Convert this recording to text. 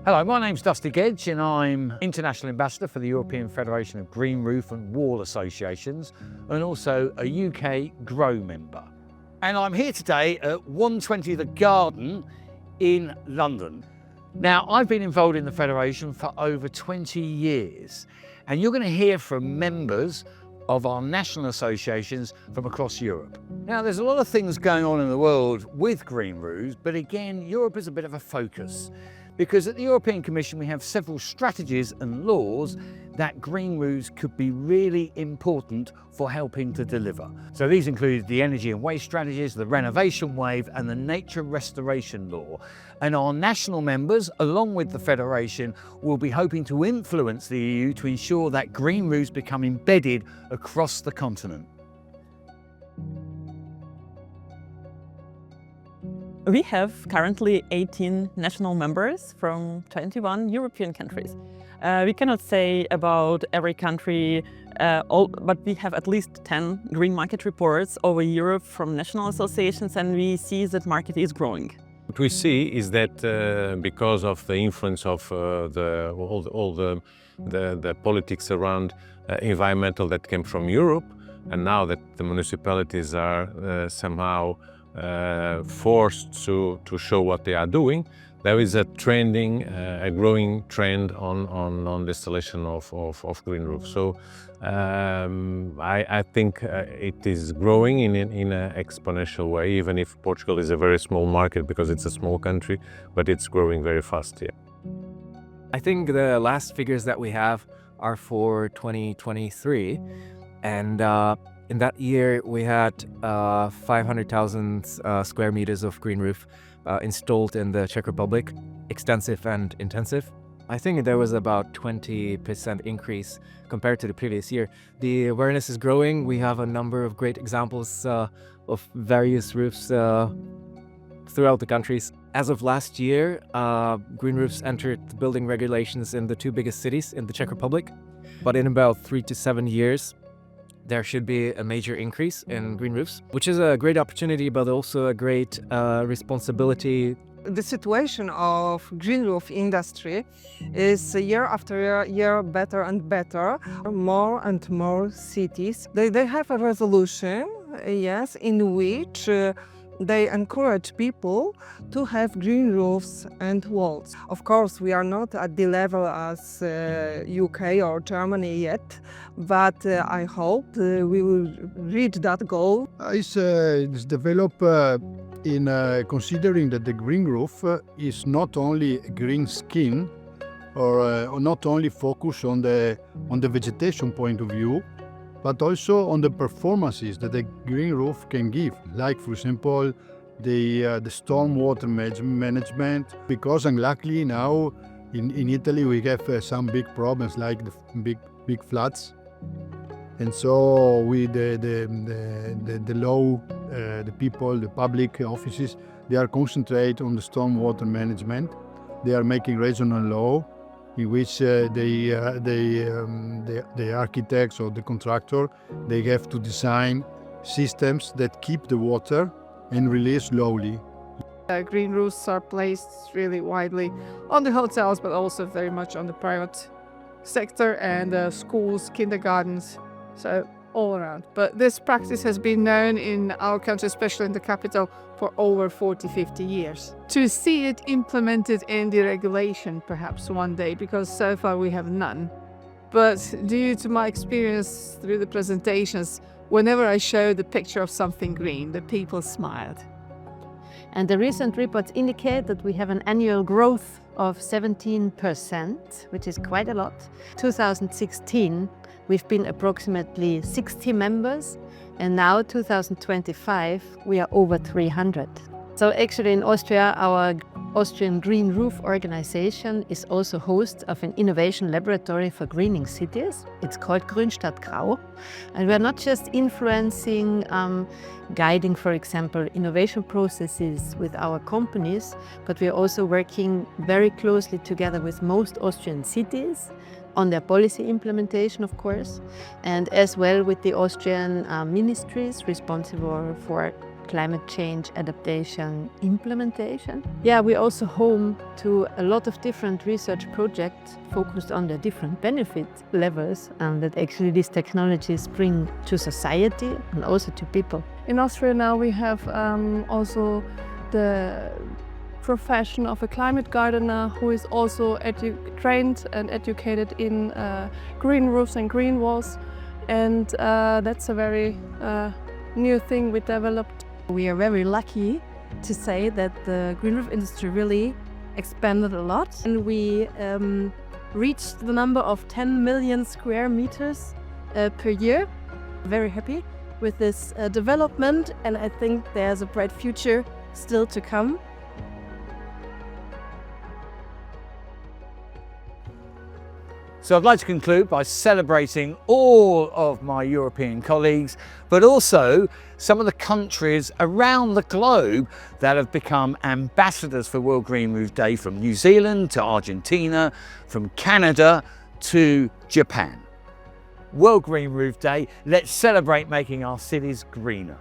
Hello, my name's Dusty Gedge and I'm International Ambassador for the European Federation of Green Roof and Wall Associations and also a UK GROW member. And I'm here today at 120 The Garden in London. Now, I've been involved in the Federation for over 20 years and you're going to hear from members of our national associations from across Europe. Now, there's a lot of things going on in the world with green roofs, but again, Europe is a bit of a focus. Because at the European Commission we have several strategies and laws that green roofs could be really important for helping to deliver. So these include the energy and waste strategies, the renovation wave and the nature restoration law. And our national members, along with the Federation, will be hoping to influence the EU to ensure that green roofs become embedded across the continent. We have currently 18 national members from 21 European countries. We cannot say about every country, but we have at least 10 green market reports over Europe from national associations, and we see that market is growing. What we see is that because of the influence of all the politics around environmental that came from Europe, and now that the municipalities are somehow forced to show what they are doing, there is a growing trend on the installation of green roofs. So I think it is growing in an exponential way, even if Portugal is a very small market because it's a small country, but it's growing very fast here. I think the last figures that we have are for 2023, and in that year, we had 500,000 square meters of green roof installed in the Czech Republic, extensive and intensive. I think there was about 20% increase compared to the previous year. The awareness is growing. We have a number of great examples of various roofs throughout the countries. As of last year, green roofs entered the building regulations in the two biggest cities in the Czech Republic. But in about 3 to 7 years, there should be a major increase in green roofs, which is a great opportunity, but also a great responsibility. The situation of green roof industry is year after year better and better. More and more cities, they have a resolution, yes, in which they encourage people to have green roofs and walls. Of course, we are not at the level as UK or Germany yet, but I hope we will reach that goal. It's developed in considering that the green roof is not only a green skin or not only focus on the vegetation point of view, but also on the performances that the green roof can give, like for example the storm water management, because unluckily now in Italy we have some big problems like the big floods, and so with the law, the people, the public offices, they are concentrate on the storm water management. They are making regional law in which the architects or the contractor, they have to design systems that keep the water and release slowly. Green roofs are placed really widely on the hotels, but also very much on the private sector and schools, kindergartens, so all around. But this practice has been known in our country, especially in the capital, for over 40-50 years. To see it implemented in the regulation perhaps one day, because so far we have none. But due to my experience through the presentations, whenever I showed the picture of something green, the people smiled. And the recent reports indicate that we have an annual growth of 17%, which is quite a lot. 2016, we've been approximately 60 members, and now 2025, we are over 300. So actually in Austria, our Austrian Green Roof Organization is also host of an innovation laboratory for greening cities. It's called Grünstadt Grau. And we're not just influencing, guiding, for example, innovation processes with our companies, but we're also working very closely together with most Austrian cities on their policy implementation, of course, and as well with the Austrian ministries responsible for climate change adaptation implementation. Yeah, we're also home to a lot of different research projects focused on the different benefit levels and that actually these technologies bring to society and also to people. In Austria now we have also the profession of a climate gardener who is also trained and educated in green roofs and green walls, and that's a very new thing we developed. We are very lucky to say that the green roof industry really expanded a lot, and we reached the number of 10 million square meters per year. Very happy with this development, and I think there's a bright future still to come. So I'd like to conclude by celebrating all of my European colleagues, but also some of the countries around the globe that have become ambassadors for World Green Roof Day, from New Zealand to Argentina, from Canada to Japan. World Green Roof Day, let's celebrate making our cities greener.